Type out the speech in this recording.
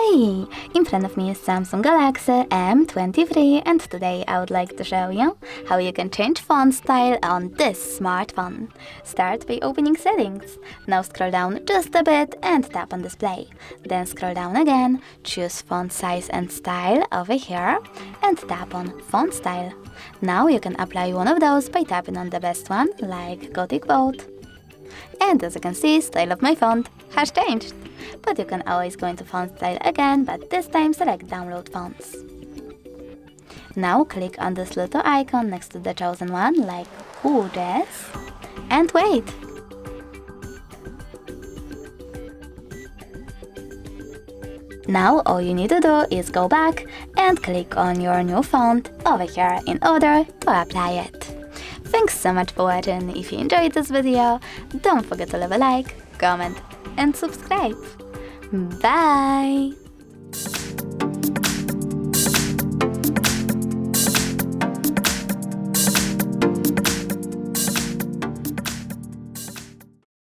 Hi! In front of me is Samsung Galaxy M23 and today I would like to show you how you can change font style on this smartphone. Start by opening settings. Now scroll down just a bit and tap on display. Then scroll down again, choose font size and style over here and tap on font style. Now you can apply one of those by tapping on the best one like Gothic Bold. And as you can see, style of my font has changed. But you can always go into font style again, but this time select download fonts. Now click on this little icon next to the chosen one like this and wait. Now all you need to do is go back and click on your new font over here in order to apply it. Thanks so much for watching. If you enjoyed this video, don't forget to leave a like, comment and subscribe. Bye!